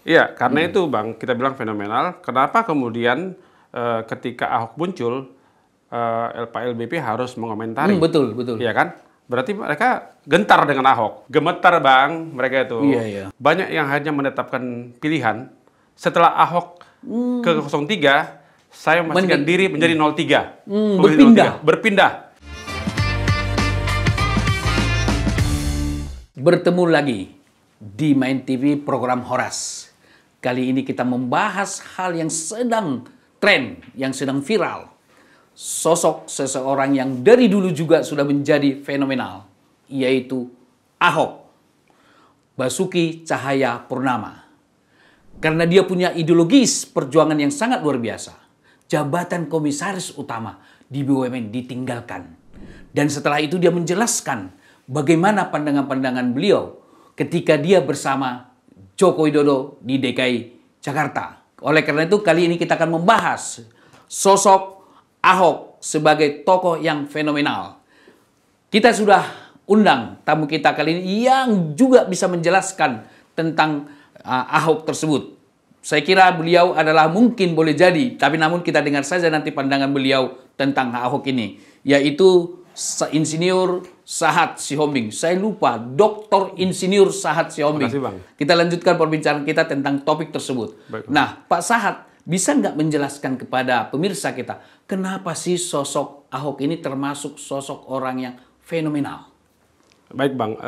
Iya, karena itu Bang, kita bilang fenomenal. Kenapa kemudian ketika Ahok muncul, Pak LBP harus mengomentari? Betul, betul. Iya kan? Berarti mereka gentar dengan Ahok. Gemetar Bang, mereka itu. Iya, iya. Banyak yang hanya menetapkan pilihan. Setelah Ahok ke 03, saya memastikan diri menjadi 03. Berpindah. 03. Berpindah. Bertemu lagi di Main TV program Horas. Kali ini kita membahas hal yang sedang tren, yang sedang viral. Sosok seseorang yang dari dulu juga sudah menjadi fenomenal, yaitu Ahok, Basuki Cahayapurnama. Karena dia punya ideologis perjuangan yang sangat luar biasa. Jabatan komisaris utama di BUMN ditinggalkan. Dan setelah itu dia menjelaskan bagaimana pandangan-pandangan beliau ketika dia bersama Joko Widodo di DKI Jakarta. Oleh karena itu kali ini kita akan membahas sosok Ahok sebagai tokoh yang fenomenal. Kita sudah undang tamu kita kali ini yang juga bisa menjelaskan tentang Ahok tersebut. Saya kira beliau adalah mungkin boleh jadi, tapi namun kita dengar saja nanti pandangan beliau tentang Ahok ini, yaitu Insinyur Sahat Sihombing. Saya lupa, Dr. Insinyur Sahat Sihombing. Makasih, Bang. Kita lanjutkan perbincangan kita tentang topik tersebut. Baik, nah, Pak Sahat, bisa nggak menjelaskan kepada pemirsa kita, kenapa sih sosok Ahok ini termasuk sosok orang yang fenomenal? Baik Bang,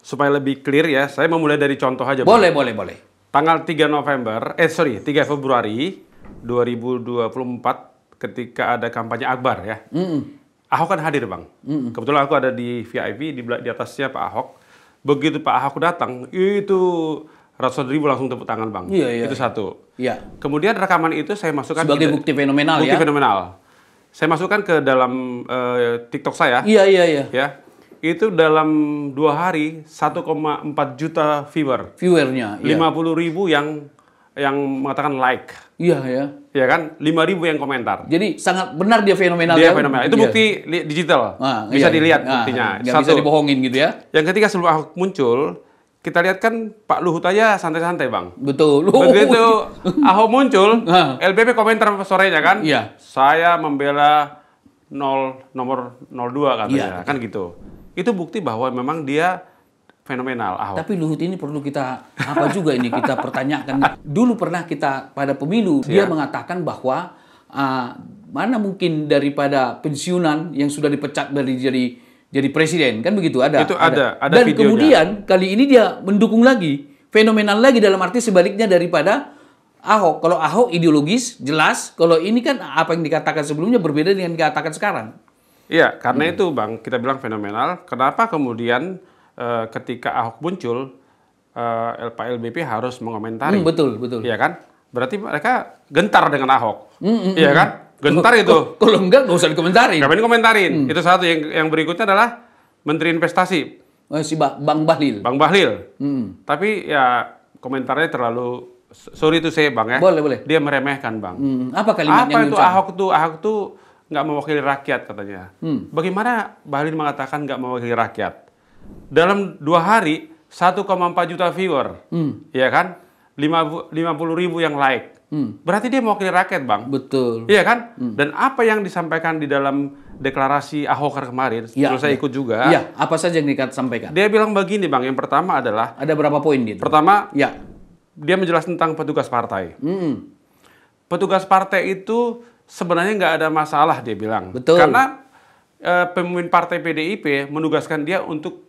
supaya lebih clear ya, saya memulai dari contoh aja Bang. Boleh, boleh, boleh. Tanggal 3 Februari 2024 ketika ada kampanye Akbar ya. Ahok kan hadir Bang. Kebetulan aku ada di VIP, di atasnya Pak Ahok. Begitu Pak Ahok datang, itu ratusan ribu langsung tepuk tangan Bang. Iya, iya. Itu satu. Iya. Kemudian rekaman itu saya masukkan sebagai bukti fenomenal bukti ya. fenomenal. Saya masukkan ke dalam TikTok saya. Iya, iya, iya. Ya. Itu dalam 2 hari 1,4 juta Viewernya. Iya. 50.000 yang mengatakan like. Iya, ya. Ya kan? 5.000 yang komentar. Jadi sangat benar dia fenomenal. Dia ya? fenomenal. Itu bukti digital. Bisa dilihat buktinya. Nggak bisa dibohongin gitu ya. Yang ketiga sebelum Ahok muncul, kita lihat kan Pak Luhut aja santai-santai Bang. Betul. Begitu Ahok muncul, LBP komentar sorenya kan, Iya. saya membela nomor 02 katanya, Iya. kan gitu. Itu bukti bahwa memang dia fenomenal Ahok. Tapi Luhut ini perlu kita juga ini kita pertanyakan. Dulu pernah kita pada pemilu dia mengatakan bahwa mana mungkin daripada pensiunan yang sudah dipecat dari jadi presiden, kan begitu ada. Itu ada Dan videonya. kemudian kali ini dia mendukung lagi, fenomenal lagi dalam arti sebaliknya daripada Ahok. Kalau Ahok ideologis jelas, kalau ini kan apa yang dikatakan sebelumnya berbeda dengan yang dikatakan sekarang. Iya, karena itu Bang, kita bilang fenomenal. Kenapa kemudian ketika Ahok muncul, Pak LBP harus mengomentari? Betul, betul. Iya kan? Berarti mereka gentar dengan Ahok. Iya kan? Gentar itu. Kalau enggak, nggak usah dikomentarin. Ngapain komentarin? Itu satu. Yang berikutnya adalah Menteri Investasi. Si Bang Bahlil. Bang Bahlil. Tapi ya komentarnya terlalu, sorry itu saya Bang ya. Boleh, boleh. Dia meremehkan Bang. Apa kalimat yang itu Ahok tuh nggak mewakili rakyat katanya. Bagaimana Bahlil mengatakan nggak mewakili rakyat? Dalam 2 hari 1,4 juta viewer, ya kan? 50.000 yang like. Berarti dia mewakili rakyat Bang. Betul. Iya kan? Dan apa yang disampaikan di dalam deklarasi Ahok kemarin, terus saya ikut juga. Iya, apa saja yang disampaikan? Dia bilang begini Bang, yang pertama adalah, ada berapa poin gitu? pertama, ya, dia menjelaskan tentang petugas partai. Petugas partai itu sebenarnya nggak ada masalah dia bilang. Betul. Karena pemimpin partai PDIP menugaskan dia untuk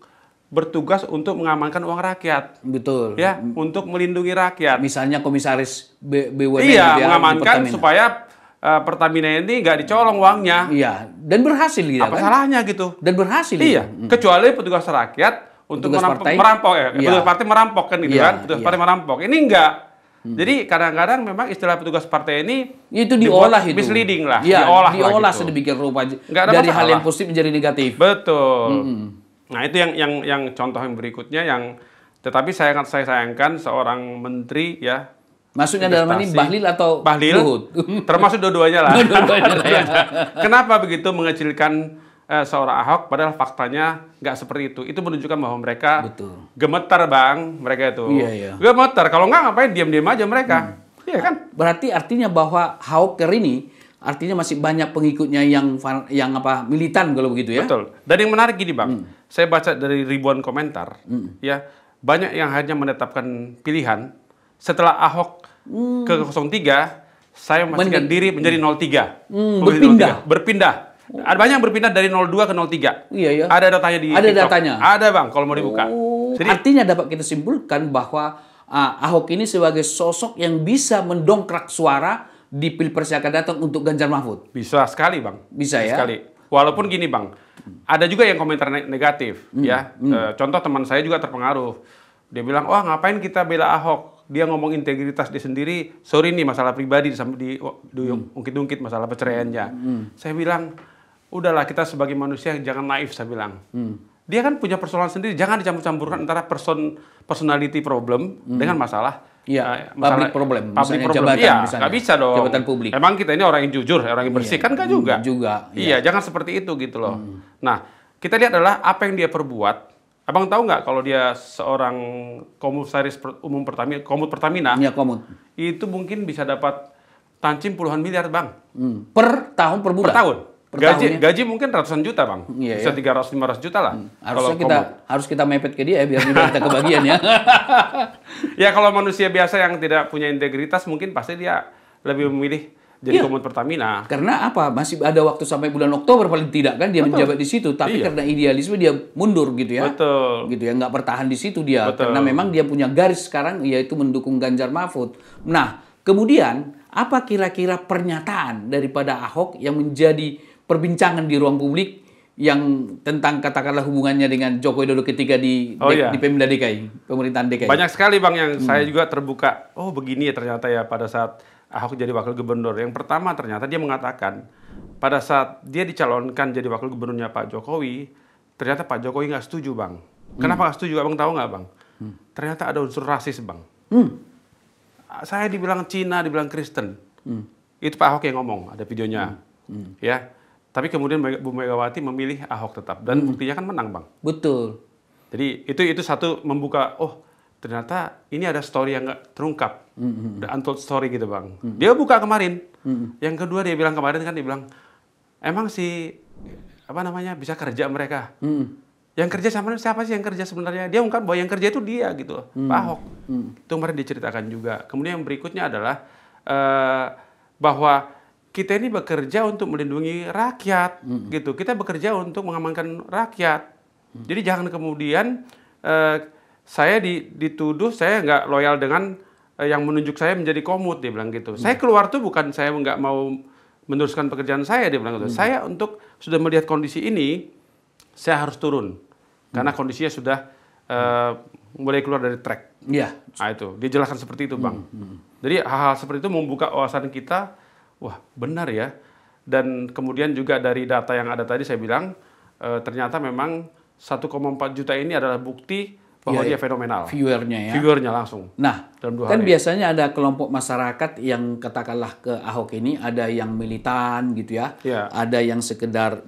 bertugas untuk mengamankan uang rakyat. Betul. Ya, untuk melindungi rakyat. Misalnya komisaris BUMN. Iya, gitu ya, mengamankan supaya Pertamina ini nggak dicolong uangnya. Iya, dan berhasil gitu Apa kan? salahnya gitu? Dan berhasil. Iya, kecuali petugas rakyat untuk merampok ya. Petugas partai merampok kan gitu kan? Petugas partai merampok. Ini enggak. Jadi kadang-kadang memang istilah petugas partai ini itu diolah itu. Misleading lah. Ya, diolah gitu. sedemikian rupa Dari masalah. Hal yang positif menjadi negatif. Betul. Nah, itu yang contoh yang berikutnya tetapi saya sayangkan seorang menteri ya. Maksudnya dalam ini Bahlil atau Bahlil? Luhut? Termasuk dua-duanya lah. Dua-duanya lah ya. Kenapa begitu mengecilkan seorang Ahok, padahal faktanya nggak seperti itu. Itu menunjukkan bahwa mereka Betul. gemetar, Bang, mereka itu. Iya, iya. Gemetar. Kalau nggak ngapain diam-diam aja mereka. Iya kan? Berarti artinya bahwa Hawker ini artinya masih banyak pengikutnya yang militan kalau begitu ya. Betul. Dan yang menarik gini, Bang. Saya baca dari ribuan komentar, ya, banyak yang hanya menetapkan pilihan setelah Ahok ke 03, saya memastikan diri menjadi 03. Berpindah. Ada banyak yang berpindah dari 02 ke 03. Iya, iya. Ada datanya di Ada TikTok. datanya. Ada, Bang, kalau mau dibuka. Jadi, artinya dapat kita simpulkan bahwa Ahok ini sebagai sosok yang bisa mendongkrak suara di Pilpres yang akan datang untuk Ganjar Mahfud. Bisa sekali, Bang. Bisa ya? Sekali. Walaupun gini, Bang, ada juga yang komentar negatif, ya. Contoh teman saya juga terpengaruh. Dia bilang, wah ngapain kita bela Ahok? Dia ngomong integritas dia sendiri. Sorry nih, masalah pribadi sampai diungkit-ungkit masalah perceraiannya. Saya bilang, udahlah kita sebagai manusia jangan naif, saya bilang. Dia kan punya persoalan sendiri, jangan dicampur-campurkan antara personality problem dengan masalah public problem, public problem. Jabatan, Iya, misalnya. nggak bisa dong. Jabatan publik. Emang kita ini orang yang jujur, orang yang bersih, kan nggak juga. Iya, jangan seperti itu gitu loh. Nah, kita lihat adalah apa yang dia perbuat. Abang tahu nggak kalau dia seorang komisaris umum Pertamina, Iya, komut. itu mungkin bisa dapat tancim puluhan miliar, Bang. Per tahun, per bulan? Per tahun. Per tahun, ya? Gaji mungkin ratusan juta, Bang. Iya, Bisa ya. 300-500 juta lah. Harus kita mepet ke dia biar kita kebagian ya. Ya kalau manusia biasa yang tidak punya integritas mungkin pasti dia lebih memilih jadi komut Pertamina. Karena apa? Masih ada waktu sampai bulan Oktober paling tidak kan dia menjabat di situ. Tapi karena idealisme dia mundur gitu ya. Betul. Gitu ya, nggak bertahan di situ dia. Betul. Karena memang dia punya garis sekarang yaitu mendukung Ganjar Mahfud. Nah, kemudian apa kira-kira pernyataan daripada Ahok yang menjadi perbincangan di ruang publik yang tentang katakanlah hubungannya dengan Joko Widodo ketika di Pemda DKI, pemerintahan DKI? Banyak sekali, Bang, yang saya juga terbuka. Oh, begini ya ternyata ya pada saat Ahok jadi wakil gubernur. Yang pertama ternyata dia mengatakan pada saat dia dicalonkan jadi wakil gubernurnya Pak Jokowi, ternyata Pak Jokowi nggak setuju, Bang. Kenapa nggak setuju? Abang tahu nggak, Bang? Ternyata ada unsur rasis, Bang. Saya dibilang Cina, dibilang Kristen. Itu Pak Ahok yang ngomong, ada videonya. Ya. Tapi kemudian Bu Megawati memilih Ahok tetap dan buktinya kan menang, Bang. Betul. Jadi itu satu membuka, oh ternyata ini ada story yang nggak terungkap, the untold story gitu, Bang. Dia buka kemarin. Yang kedua dia bilang kemarin kan, dia bilang emang si bisa kerja mereka. Yang kerja sama siapa sih yang kerja sebenarnya? Dia ungkap bahwa yang kerja itu dia gitu, Pak Ahok. Itu kemarin diceritakan juga. Kemudian yang berikutnya adalah bahwa kita ini bekerja untuk melindungi rakyat, gitu. Kita bekerja untuk mengamankan rakyat. Jadi jangan kemudian saya dituduh saya nggak loyal dengan yang menunjuk saya menjadi komut, dia bilang gitu. Saya keluar tuh bukan saya nggak mau meneruskan pekerjaan saya, dia bilang gitu. Saya sudah melihat kondisi ini, saya harus turun. Karena kondisinya sudah mulai keluar dari track. Iya. Nah itu, dia jelaskan seperti itu, Bang. Jadi hal-hal seperti itu membuka wawasan kita, wah benar ya. Dan kemudian juga dari data yang ada tadi saya bilang, ternyata memang 1,4 juta ini adalah bukti bahwa dia fenomenal. Viewernya ya. Viewernya langsung. Nah, dalam 2 kan hari. biasanya ada kelompok masyarakat yang katakanlah ke Ahok ini, ada yang militan gitu ya. Ya. Ada yang sekedar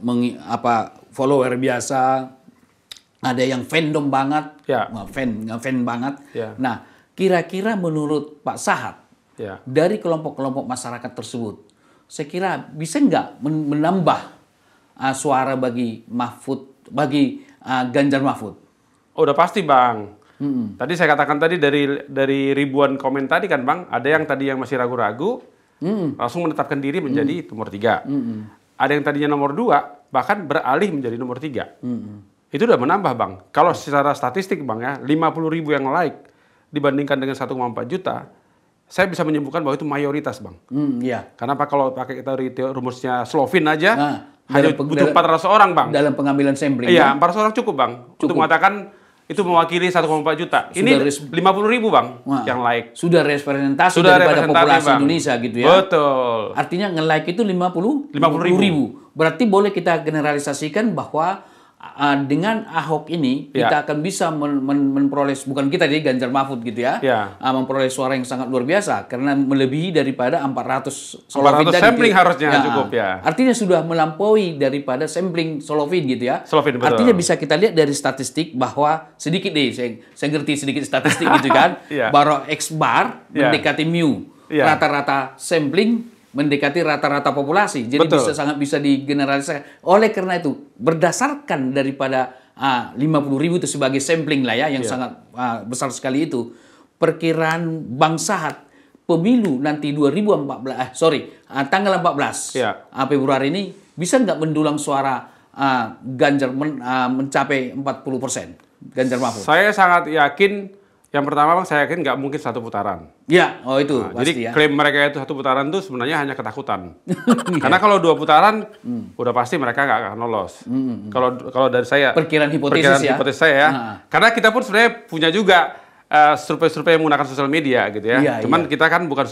follower biasa. Ada yang fandom banget. Ya. Fan banget. Ya. Nah, kira-kira menurut Pak Sahat, Ya. dari kelompok-kelompok masyarakat tersebut, saya kira bisa nggak menambah suara bagi Mahfud, bagi Ganjar Mahfud? Oh, udah pasti, Bang. Tadi saya katakan tadi dari ribuan komen tadi kan, Bang, ada yang tadi yang masih ragu-ragu, langsung menetapkan diri menjadi nomor 3. Ada yang tadinya nomor 2, bahkan beralih menjadi nomor 3. Itu udah menambah, Bang. Kalau secara statistik, Bang, ya, 50.000 yang like dibandingkan dengan 1,4 juta, saya bisa menyebutkan bahwa itu mayoritas, Bang. Iya. Kenapa kalau pakai teori rumusnya Slovin aja, Nah, hanya butuh 400 orang, Bang. Dalam pengambilan sampling. Iya, ya? 400 orang cukup, Bang. Untuk mengatakan itu mewakili 1,4 juta. Ini 50.000, Bang, yang like. Sudah representasi daripada populasi Bang. Indonesia gitu ya. Betul. Artinya nge-like itu 50.000. Berarti boleh kita generalisasikan bahwa dengan Ahok ini kita akan bisa memperoleh, bukan kita jadi Ganjar Mahfud gitu ya, memperoleh suara yang sangat luar biasa karena melebihi daripada 400 Solovin sampling gitu. Harusnya cukup ya. Artinya sudah melampaui daripada sampling Solovin gitu ya. Solovin, betul. Artinya bisa kita lihat dari statistik bahwa sedikit deh, saya ngerti sedikit statistik gitu kan, bahwa X bar mendekati mu, rata-rata sampling mendekati rata-rata populasi, jadi sangat bisa digeneralisasikan. Oleh karena itu, berdasarkan daripada 50.000 itu sebagai sampling lah ya, yang sangat besar sekali itu, perkiraan Bang Sahat pemilu nanti tanggal 14 Februari ini bisa nggak mendulang suara Ganjar mencapai 40%, Ganjar Mahfud? Saya sangat yakin. Yang pertama, Bang, saya yakin nggak mungkin satu putaran. Ya, itu pasti jadi klaim mereka itu satu putaran itu sebenarnya hanya ketakutan. Karena kalau 2 putaran, udah pasti mereka nggak akan lolos. Kalau dari saya, perkiraan hipotesis saya ya. Karena kita pun sebenarnya punya juga survei-survei yang menggunakan sosial media gitu ya. Cuman kita kan bukan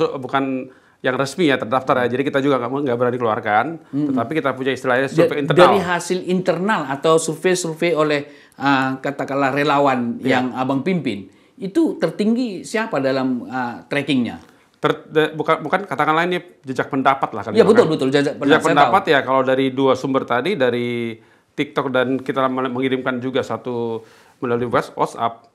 yang resmi ya, terdaftar ya. Jadi kita juga nggak berani keluarkan. Tetapi kita punya istilahnya survei internal. Dari hasil internal atau survei-survei oleh katakanlah relawan yang Abang pimpin, itu tertinggi siapa dalam trackingnya? Bukan katakanlah ini jejak pendapat lah kan. Ya betul jejak pendapat ya, kalau dari 2 sumber tadi, dari TikTok dan kita mengirimkan juga satu melalui WhatsApp,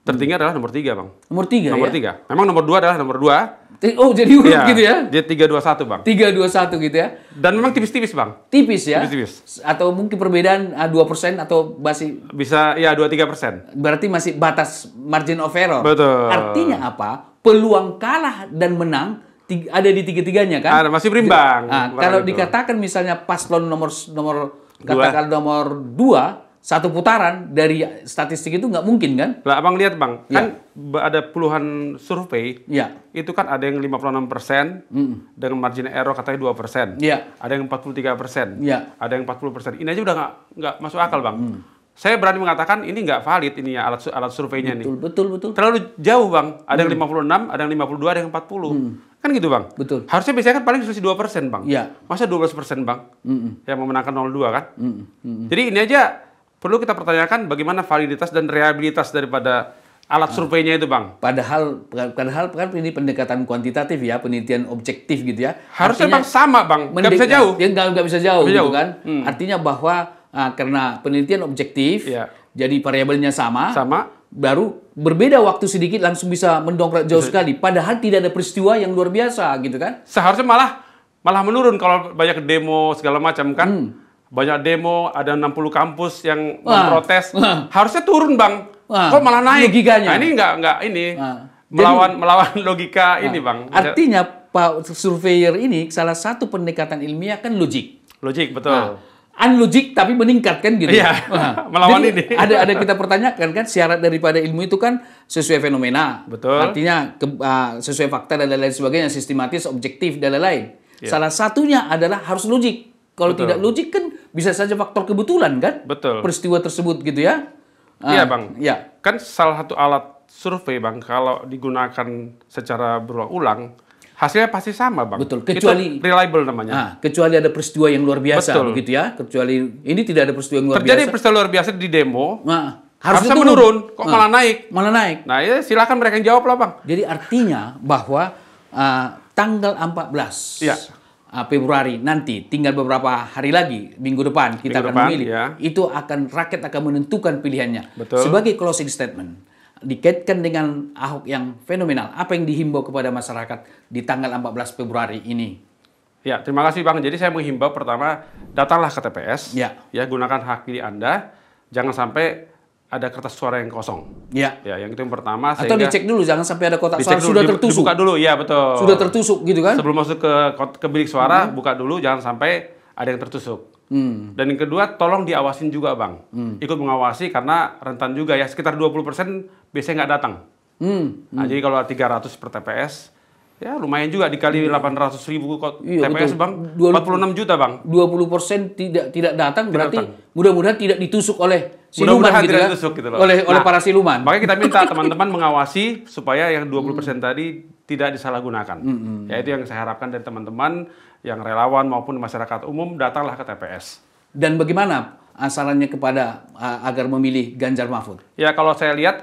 tertinggi adalah nomor 3, Bang. Nomor 3 Nomor 3. Memang nomor 2 adalah nomor 2. Oh, jadi urut gitu ya? Dia 3-2-1, Bang. 3-2-1 gitu ya? Dan memang tipis-tipis, Bang. Tipis ya? Tipis-tipis. Atau mungkin perbedaan 2% atau masih... Bisa, ya 2-3%. Berarti masih batas margin of error. Betul. Artinya apa? Peluang kalah dan menang ada di tiga-tiganya kan? Ada, masih berimbang. Kalau dikatakan misalnya paslon nomor katakan nomor 2, satu putaran dari statistik itu nggak mungkin kan? Lah, Abang lihat, Bang, kan ada puluhan survei, itu kan ada yang 56% dengan margin error katanya 2%, ada yang 43%, ada yang 40%. Ini aja udah nggak masuk akal, Bang. Saya berani mengatakan ini nggak valid ini ya, alat surveinya nih. Betul. Terlalu jauh, Bang. Ada yang 56, ada yang 52, ada yang 40. Kan gitu, Bang. Betul. Harusnya biasanya kan paling selisih 2%, Bang. Masa 12%, Bang? Yang memenangkan 02 kan? Jadi ini aja perlu kita pertanyakan bagaimana validitas dan reliabilitas daripada alat surveinya itu, Bang. Padahal kan ini pendekatan kuantitatif ya, penelitian objektif gitu ya. Harusnya, Bang, sama, Bang. Nggak bisa jauh. Dia nggak bisa jauh gitu kan. Artinya bahwa karena penelitian objektif, jadi variabelnya sama, baru berbeda waktu sedikit langsung bisa mendongkrak jauh sekali. Padahal tidak ada peristiwa yang luar biasa gitu kan. Seharusnya malah menurun kalau banyak demo segala macam kan. Banyak demo, ada 60 kampus yang memprotes. Harusnya turun, Bang. Kok malah naik? Logikanya. Nah, ini nggak ini. Melawan logika ini, Bang. Artinya Pak surveyor ini salah satu pendekatan ilmiah kan logik. Logik, betul. Unlogik tapi meningkat kan gitu. Iya. Melawan jadi ini. Ada kita pertanyakan kan, syarat daripada ilmu itu kan sesuai fenomena. Betul. Artinya sesuai fakta dan lain-lain sebagainya, sistematis, objektif dan lain-lain. Salah satunya adalah harus logik. Kalau tidak logik kan bisa saja faktor kebetulan kan? Betul. Peristiwa tersebut gitu ya. Iya, Bang. Iya. Kan salah satu alat survei, Bang, kalau digunakan secara berulang-ulang, hasilnya pasti sama, Bang. Betul. Kecuali itu reliable namanya. Kecuali ada peristiwa yang luar biasa begitu ya. Kecuali ini tidak ada peristiwa yang luar biasa. Terjadi peristiwa luar biasa di demo. Harusnya menurun. Kok malah naik? Malah naik. Nah, ya silakan mereka yang jawab lah, Bang. Jadi artinya bahwa tanggal 14 Februari nanti, tinggal beberapa hari lagi, minggu depan kita akan memilih. Itu rakyat akan menentukan pilihannya. Betul. Sebagai closing statement, dikaitkan dengan Ahok yang fenomenal, apa yang dihimbau kepada masyarakat di tanggal 14 Februari ini? Ya, terima kasih, Bang. Jadi saya menghimbau pertama, datanglah ke TPS. Ya, gunakan hak pilih Anda. Jangan sampai ada kertas suara yang kosong. Ya, yang itu yang pertama. Atau dicek dulu, jangan sampai ada kotak suara sudah tertusuk. Dibuka dulu, ya betul. Sudah tertusuk gitu kan? Sebelum masuk ke bilik suara, buka dulu, jangan sampai ada yang tertusuk. Dan yang kedua, tolong diawasin juga, Bang. Ikut mengawasi karena rentan juga ya, sekitar 20% biasanya nggak datang. Nah, jadi kalau 300 per TPS, ya lumayan juga dikali 800.000 TPS, betul. Bang. 46 juta, Bang. 20% tidak datang, berarti mudah-mudahan tidak ditusuk oleh siluman gitu kan? Gitu loh. Oleh para siluman. Makanya kita minta teman-teman mengawasi supaya yang 20% tadi tidak disalahgunakan. Ya, itu yang saya harapkan dari teman-teman yang relawan maupun masyarakat umum, datanglah ke TPS. Dan bagaimana sarannya kepada agar memilih Ganjar Mahfud? Ya kalau saya lihat,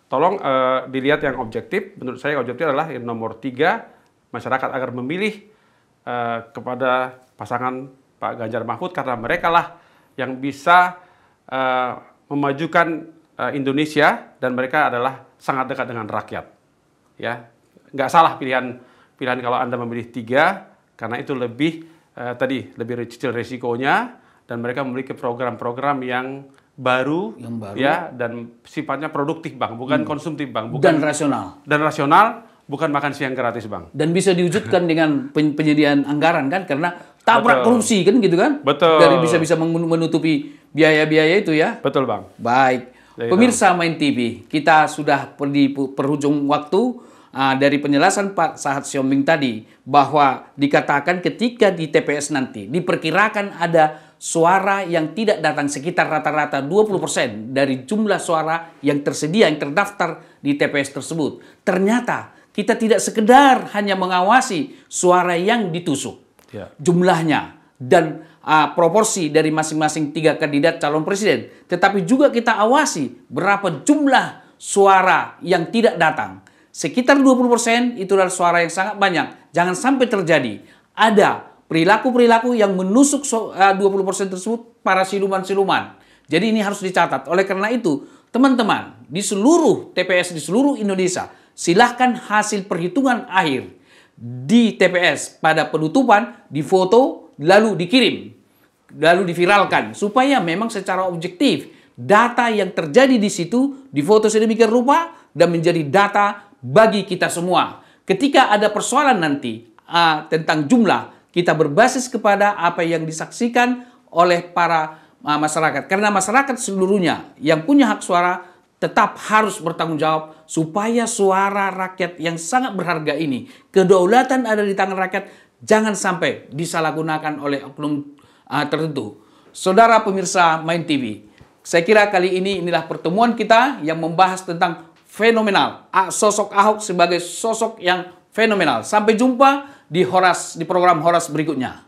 tolong dilihat yang objektif. Menurut saya objektif adalah yang nomor 3, masyarakat agar memilih kepada pasangan Pak Ganjar Mahfud karena mereka lah yang bisa memajukan Indonesia dan mereka adalah sangat dekat dengan rakyat. Ya, nggak salah pilihan kalau Anda memilih 3 karena itu lebih kecil resikonya dan mereka memiliki program-program yang baru, ya, dan sifatnya produktif Bang, bukan konsumtif Bang, dan rasional, bukan makan siang gratis Bang. Dan bisa diwujudkan dengan penyediaan anggaran kan, karena tabrak korupsi kan gitu kan. Betul. Dari bisa menutupi biaya-biaya itu ya. Betul Bang. Baik. Pemirsa Main TV, kita sudah di penghujung waktu. Dari penjelasan Pak Sahat Siombing tadi, bahwa dikatakan ketika di TPS nanti diperkirakan ada suara yang tidak datang sekitar rata-rata 20% dari jumlah suara yang tersedia, yang terdaftar di TPS tersebut. Ternyata kita tidak sekedar hanya mengawasi suara yang ditusuk, jumlahnya dan proporsi dari masing-masing 3 kandidat calon presiden, tetapi juga kita awasi berapa jumlah suara yang tidak datang. Sekitar 20% itu adalah suara yang sangat banyak. Jangan sampai terjadi ada perilaku-perilaku yang menusuk 20% tersebut para siluman-siluman. Jadi ini harus dicatat. Oleh karena itu, teman-teman di seluruh TPS di seluruh Indonesia, silahkan hasil perhitungan akhir di TPS pada penutupan difoto lalu dikirim, lalu diviralkan supaya memang secara objektif data yang terjadi di situ difoto sedemikian rupa dan menjadi data bagi kita semua. Ketika ada persoalan nanti tentang jumlah, kita berbasis kepada apa yang disaksikan oleh para masyarakat. Karena masyarakat seluruhnya yang punya hak suara tetap harus bertanggung jawab supaya suara rakyat yang sangat berharga ini, kedaulatan ada di tangan rakyat, jangan sampai disalahgunakan oleh oknum tertentu. Saudara pemirsa Main TV, saya kira kali inilah pertemuan kita yang membahas tentang fenomenal. Sosok Ahok sebagai sosok yang fenomenal. Sampai jumpa di program Horas berikutnya.